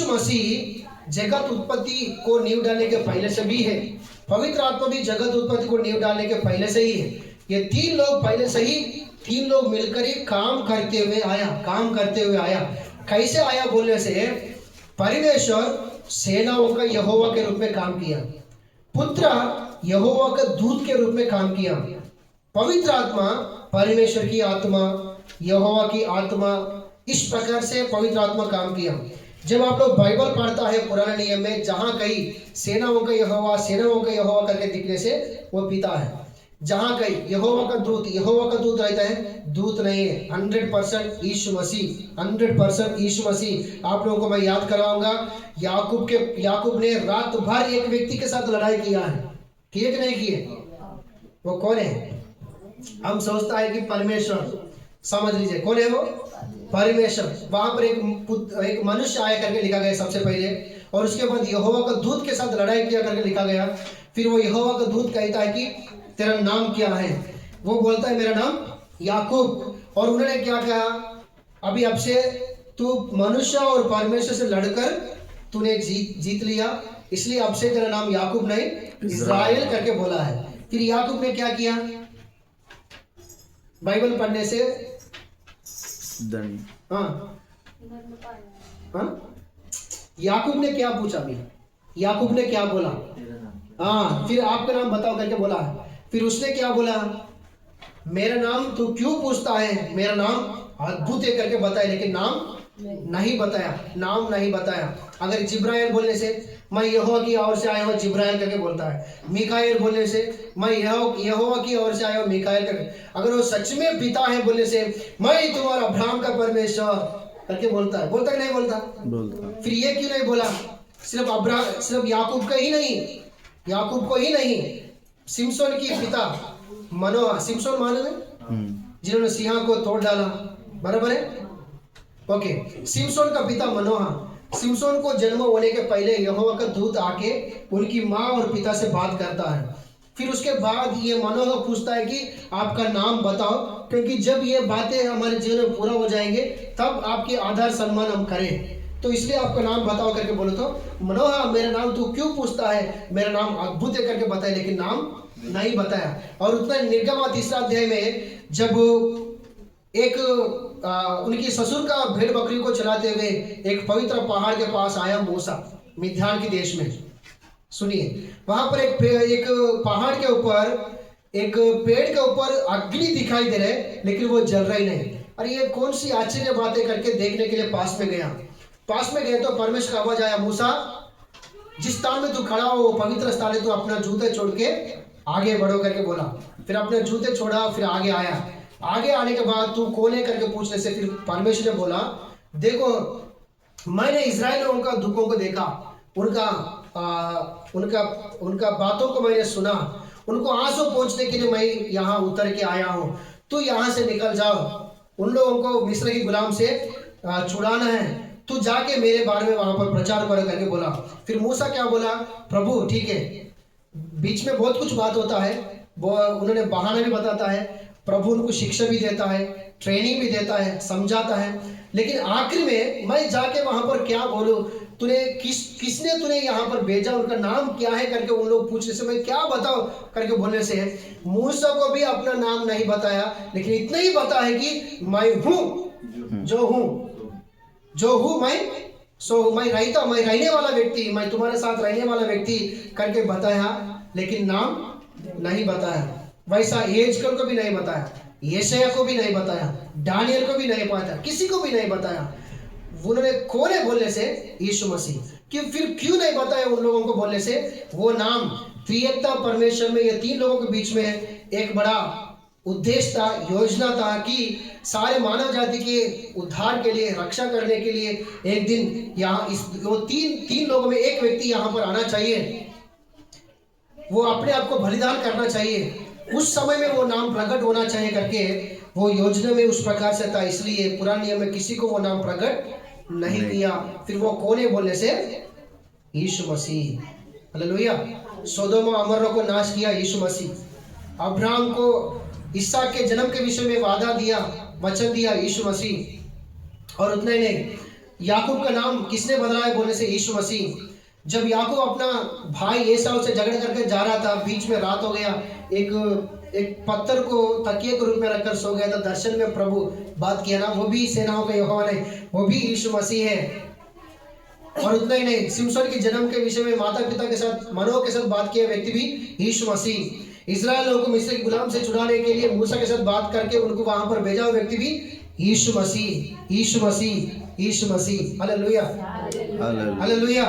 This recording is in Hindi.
यीशु मसीह जगत उत्पत्ति को नींव डालने के पहले से भी है, पवित्र आत्मा भी जगत उत्पत्ति को नींव डालने के पहले से ही है। ये तीन लोग पहले से ही, तीन लोग मिलकर ही काम करते हुए आया। कैसे आया बोलने से, परमेश्वर सेनाओं का यहोवा के रूप में काम किया, पुत्र यहोवा का दूत के रूप में काम किया, पवित्र आत्मा परमेश्वर की आत्मा, यहोवा की आत्मा, इस प्रकार से पवित्र आत्मा काम किया। जब आप लोग बाइबल पढ़ता है पुराने नियम में, जहां कहीं सेनाओं का यहोवा करके दिखने से वो पिता है, जहां कहीं यहोवा का दूत रहता है, दूत नहीं है, 100% यीशु मसीह, 100% यीशु मसीह। आप लोगों को मैं याद कराऊंगा, याकूब ने रात भर एक व्यक्ति के साथ लड़ाई किया है, किए कि नहीं किए? वो कौन है? हम सोचता है कि परमेश्वर, समझ लीजिए कौन है वो? परमेश्वर। वहां पर एक मनुष्य आया करके लिखा गया सबसे पहले, और उसके बाद यहोवा का दूत के साथ लड़ाई किया करके लिखा गया। फिर वो यहोवा का दूत कहता है कि तेरा नाम क्या है? वो बोलता है मेरा नाम याकूब। और उन्होंने क्या कहा, अभी अब से तू मनुष्य और परमेश्वर से लड़कर तूने जीत लिया, इसलिए अब से तेरा नाम याकूब नहीं इज़राइल करके बोला है। फिर याकूब ने क्या किया? बाइबल पढ़ने से याकूब ने क्या पूछा? भी याकूब ने क्या बोला? फिर आपका नाम बताओ करके बोला। फिर उसने क्या बोला? मेरा नाम तू क्यों पूछता है? मेरा नाम अद्भुत है करके बताया, लेकिन नाम नहीं बताया। अगर जिब्राइल बोलने से मैं यहोवा की ओर से आया हूँ, जिब्राइल करके बोलता है। मिकाएल बोलने से मैं यहोवा की ओर से आया हूँ, मिकाएल करके। अगर वो सच में पिता है बोलने से मैं तुम्हारा अब्राहम का परमेश्वर करके बोलता है कि नहीं बोलता? फिर ये क्यों नहीं बोला? सिर्फ याकूब को ही नहीं, सिमसोन की पिता मनोहा, सिमसोन मालूम है, जिन्होंने सिंह को तोड़ डाला, बराबर है? ओके, सिमसोन का पिता मनोहा, सिमसोन को जन्म होने के पहले यहोवा का दूत आके उनकी माँ और पिता से बात करता है। फिर उसके बाद ये मनोहा पूछता है कि आपका नाम बताओ, क्योंकि जब ये बातें हमारे जीवन में पूरा हो जाएंगे तब आपकी आदर सम्मान हम करें, तो इसलिए आपका नाम बताओ करके बोलो। तो मनोहा, मेरा नाम तू क्यों पूछता है? मेरा नाम अद्भुत है करके बताया, लेकिन नाम नहीं बताया। और उतना निर्गमा 3 अध्याय में जब एक उनकी ससुर का भेड़ बकरी को चलाते हुए एक पवित्र पहाड़ के पास आया मूसा, मिद्यान के देश में। सुनिए, वहां पर एक पहाड़ के ऊपर, एक पेड़ के ऊपर अग्नि दिखाई दे रहे, लेकिन वो जल रही नहीं। अरे ये कौन सी आश्चर्य बातें करके देखने के लिए पास में गए तो परमेश्वर का आवाज आया, मूसा जिस स्थान में तू खड़ा हो वो पवित्र स्थान है, तू अपना जूते छोड़ के आगे बढ़ो करके बोला। फिर अपने जूते छोड़ा, फिर आगे आया। आगे आने के बाद तू कौन है करके पूछने से फिर परमेश्वर ने बोला, देखो मैंने इजराइल लोगों का दुखों को देखा, उनका बातों को मैंने सुना, उनको आंसू पहुंचने के लिए मैं यहाँ उतर के आया हूँ। तू यहाँ से निकल जाओ, उन लोगों को मिस्र की गुलाम से छुड़ाना है, तू जाके मेरे बारे में वहां पर प्रचार करो करके बोला। फिर मूसा क्या बोला, प्रभु ठीक है, बीच में बहुत कुछ बात होता है, वो उन्होंने बहाना भी बताता है, प्रभु उनको शिक्षा भी देता है, ट्रेनिंग भी देता है, समझाता है, लेकिन आखिर में मैं जाके वहां पर क्या बोलूं? तूने किसने तुझे यहाँ पर भेजा, उनका नाम क्या है करके उन लोग पूछने से मैं क्या बताओ करके बोलने से मूसा को भी अपना नाम नहीं बताया, लेकिन इतना ही बता है कि मैं हूँ जो हूँ मैं रहने वाला व्यक्ति, मैं तुम्हारे साथ रहने वाला व्यक्ति करके बताया, लेकिन नाम नहीं बताया। वैसा एजकल को भी नहीं बताया, यशाया को भी नहीं बताया, दानियल को भी नहीं बताया, किसी को भी नहीं बताया। उन्होंने कौन है बोलने से? यीशु मसीह। फिर क्यों नहीं बताया उन लोगों को बोलने से? वो नाम त्रिएकता परमेश्वर में ये तीन लोगों के बीच में एक बड़ा उद्देश्य था, योजना था कि सारे मानव जाति के उद्धार के लिए, रक्षा करने के लिए एक दिन यहाँ वो तीन लोगों में एक व्यक्ति यहाँ पर आना चाहिए, वो अपने आप को बलिदान करना चाहिए, उस समय में वो नाम प्रकट होना चाहिए करके वो योजना में उस प्रकार से था। इसलिए पुराने नियम में किसी को वो नाम प्रकट नहीं किया। फिर वो कौन है बोलने से? यीशु मसीह। हालेलुया। सोदोम और अमोरा को नाश किया यीशु मसीह। अब्राहम को इसहाक के जन्म के विषय में वादा दिया, वचन दिया यीशु मसीह। और उतना ही नहीं, याकूब का नाम किसने बदला है बोलने से यीशु मसीह। जब याकूब अपना भाई एसाव से झगड़ करके जा रहा था, बीच में रात हो गया, एक पत्थर को तकिए के रूप में रखकर सो गया था, दर्शन में प्रभु बात किया ना, वो भी सेनाओं का यहोवा ने, वो भी यीशु मसीह है। और उतना ही नहीं, सिमसोन के जन्म के विषय में माता पिता के साथ, मनोह के साथ बात किया व्यक्ति भी यीशु मसीह। इस्राएल लोगों को मिस्र के गुलाम से छुड़ाने के लिए मूसा के साथ बात करके उनको वहां पर भेजा हुआ व्यक्ति भी यीशु मसीह, यीशु मसीह, यीशु मसीह। Hallelujah, hallelujah.